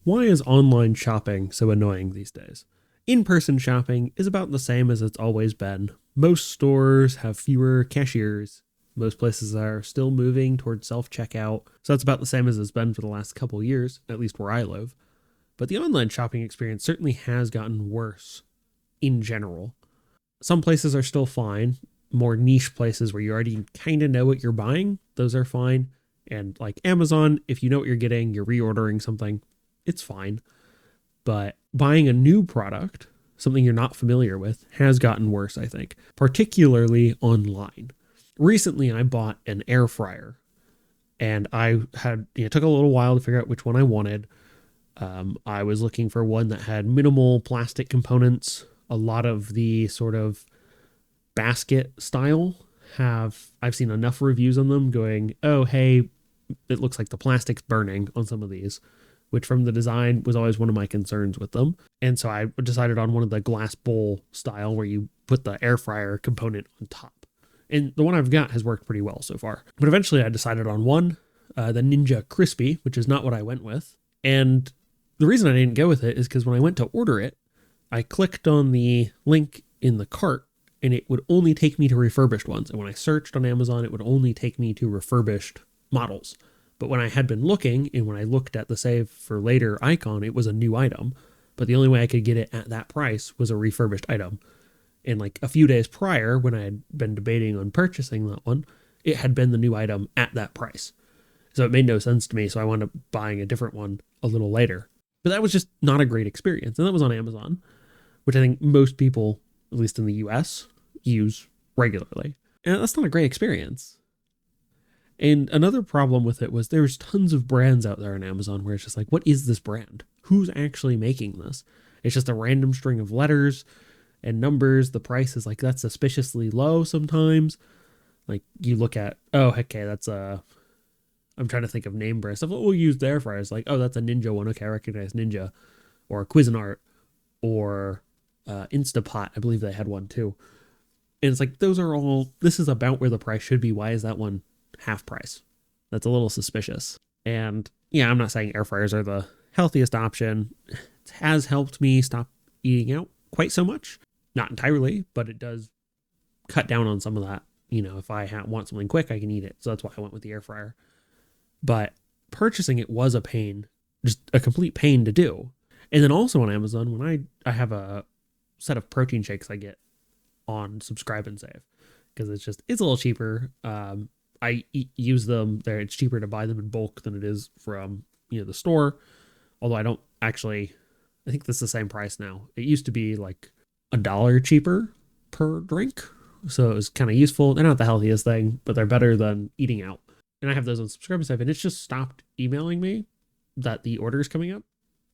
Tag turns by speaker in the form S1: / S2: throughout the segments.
S1: Why is online shopping so annoying these days? In-person shopping is about the same as it's always been. Most stores have fewer cashiers. Most places are still moving towards self-checkout. So that's about the same as it's been for the last couple of years, at least where I live. But the online shopping experience certainly has gotten worse in general. Some places are still fine. More niche places where you already kind of know what you're buying, those are fine. And like Amazon, if you know what you're getting, you're reordering something, it's fine. But buying a new product, something you're not familiar with, has gotten worse, I think, particularly online. Recently, I bought an air fryer, and I had it took a little while to figure out which one I wanted. I was looking for one that had minimal plastic components. A lot of the sort of basket style I've seen enough reviews on them going, oh, hey, it looks like the plastic's burning on some of these, which from the design was always one of my concerns with them. And so I decided on one of the glass bowl style where you put the air fryer component on top. And the one I've got has worked pretty well so far. But eventually I decided on one, the Ninja Crispy, which is not what I went with. And the reason I didn't go with it is because when I went to order it, I clicked on the link in the cart and it would only take me to refurbished ones. And when I searched on Amazon, it would only take me to refurbished models. But when I had been looking, and when I looked at the save for later icon, it was a new item. But the only way I could get it at that price was a refurbished item. And like a few days prior, when I had been debating on purchasing that one, it had been the new item at that price. So it made no sense to me. So I wound up buying a different one a little later. But that was just not a great experience. And that was on Amazon, which I think most people, at least in the US, use regularly. And that's not a great experience. And another problem with it was there's tons of brands out there on Amazon where it's just like, what is this brand? Who's actually making this? It's just a random string of letters and numbers. The price is like, that's suspiciously low sometimes. Like you look at, oh, okay, that's I'm trying to think of name brand stuff. We'll use the air fryer. It's like, oh, that's a Ninja one. Okay, I recognize Ninja. Or Cuisinart. Or Instapot. I believe they had one too. And it's like, those are all, this is about where the price should be. Why is that one half price? That's a little suspicious. And yeah, I'm not saying air fryers are the healthiest option. It has helped me stop eating out quite so much. Not entirely, but it does cut down on some of that. You know, if I want something quick, I can eat it. So that's why I went with the air fryer. But purchasing it was a pain, just a complete pain to do. And then also on Amazon, when I have a set of protein shakes I get on Subscribe and Save, because it's a little cheaper. I use them there. It's cheaper to buy them in bulk than it is from, the store. Although I think that's the same price now. It used to be like $1 cheaper per drink. So it was kind of useful. They're not the healthiest thing, but they're better than eating out. And I have those on Subscribe and Save, and it's just stopped emailing me that the order is coming up,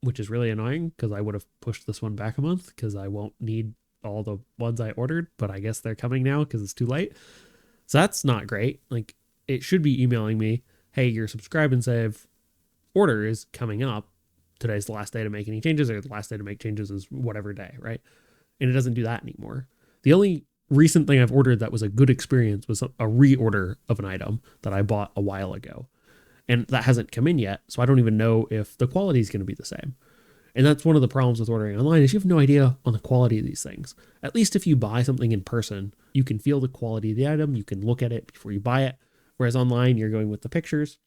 S1: which is really annoying because I would have pushed this one back a month because I won't need all the ones I ordered, but I guess they're coming now because it's too late. So that's not great. Like, it should be emailing me, hey, your Subscribe and Save order is coming up. Today's the last day to make any changes, or the last day to make changes is whatever day, right? And it doesn't do that anymore. The only recent thing I've ordered that was a good experience was a reorder of an item that I bought a while ago. And that hasn't come in yet, so I don't even know if the quality is going to be the same. And that's one of the problems with ordering online is you have no idea on the quality of these things. At least if you buy something in person, you can feel the quality of the item. You can look at it before you buy it. Whereas online, you're going with the pictures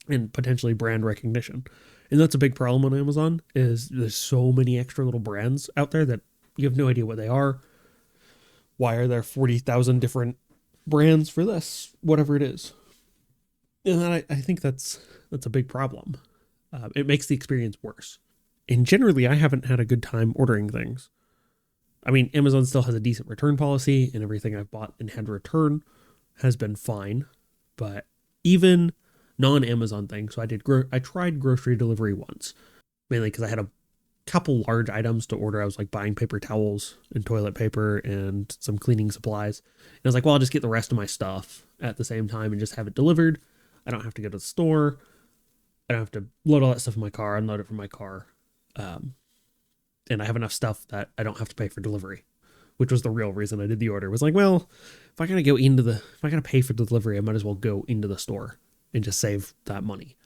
S1: and potentially brand recognition. And that's a big problem on Amazon is there's so many extra little brands out there that you have no idea what they are. Why are there 40,000 different brands for this? Whatever it is. And I think that's a big problem. It makes the experience worse. And generally, I haven't had a good time ordering things. I mean, Amazon still has a decent return policy, and everything I've bought and had to return has been fine. But even non-Amazon things, so I tried grocery delivery once, mainly because I had a couple large items to order. I was like buying paper towels and toilet paper and some cleaning supplies. And I was like, well, I'll just get the rest of my stuff at the same time and just have it delivered. I don't have to go to the store. I don't have to load all that stuff in my car, unload it from my car. And I have enough stuff that I don't have to pay for delivery, which was the real reason I did the order. It was like, well, if I gotta pay for the delivery, I might as well go into the store and just save that money.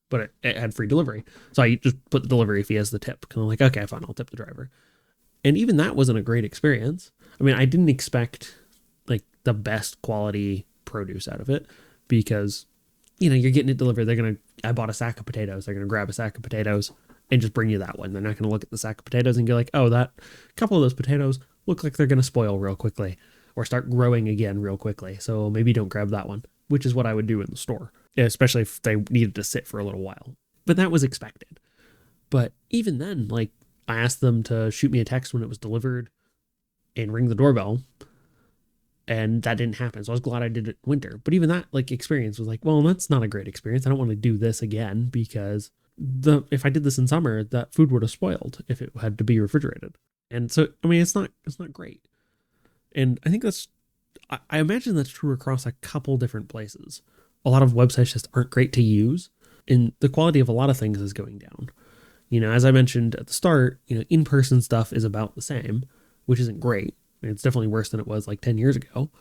S1: but it had free delivery. So I just put the delivery fee as the tip. Because I'm like, okay, fine, I'll tip the driver. And even that wasn't a great experience. I mean, I didn't expect like the best quality produce out of it because, you know, you're getting it delivered. I bought a sack of potatoes. They're going to grab a sack of potatoes and just bring you that one. They're not going to look at the sack of potatoes and go like, oh, that couple of those potatoes look like they're going to spoil real quickly or start growing again real quickly. So maybe don't grab that one, which is what I would do in the store, especially if they needed to sit for a little while. But that was expected. But even then, like, I asked them to shoot me a text when it was delivered and ring the doorbell, and that didn't happen. So I was glad I did it in winter. But even that like experience was like, well, that's not a great experience. I don't want to do this again because if I did this in summer, that food would have spoiled if it had to be refrigerated. And so, I mean, it's not great. And I think I imagine that's true across a couple different places. A lot of websites just aren't great to use, and the quality of a lot of things is going down. You know, as I mentioned at the start, you know, in-person stuff is about the same, which isn't great. It's definitely worse than it was like 10 years ago,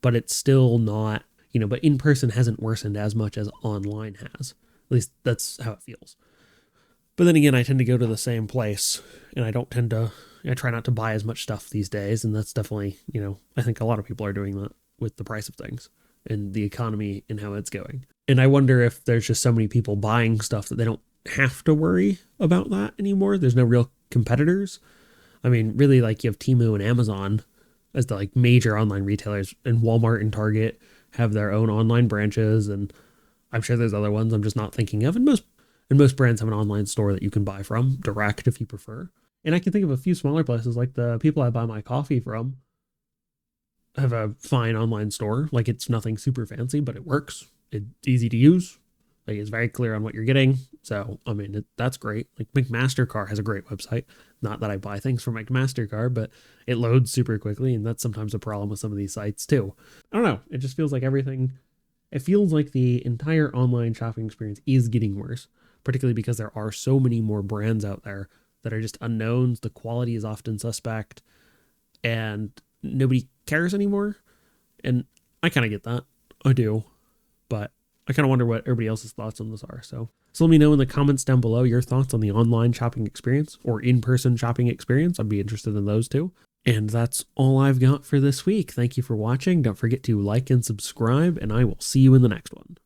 S1: but it's still not, you know, but in-person hasn't worsened as much as online has. At least that's how it feels. But then again, I tend to go to the same place, and I try not to buy as much stuff these days. And that's definitely, you know, I think a lot of people are doing that with the price of things and the economy and how it's going. And I wonder if there's just so many people buying stuff that they don't have to worry about that anymore. There's no real competitors. I mean, really, like, you have Temu and Amazon as the like major online retailers, and Walmart and Target have their own online branches, and I'm sure there's other ones I'm just not thinking of. And most brands have an online store that you can buy from direct if you prefer. And I can think of a few smaller places, like the people I buy my coffee from have a fine online store. Like, it's nothing super fancy, but it works. It's easy to use. Like, it's very clear on what you're getting. So, I mean, that's great. Like, McMaster-Carr has a great website. Not that I buy things from McMaster-Carr, but it loads super quickly, and that's sometimes a problem with some of these sites too. I don't know. It just feels like it feels like the entire online shopping experience is getting worse, particularly because there are so many more brands out there that are just unknowns. The quality is often suspect, and nobody cares anymore. And I kind of get that. I do. But I kind of wonder what everybody else's thoughts on this are. So let me know in the comments down below your thoughts on the online shopping experience or in-person shopping experience. I'd be interested in those too. And that's all I've got for this week. Thank you for watching. Don't forget to like and subscribe, and I will see you in the next one.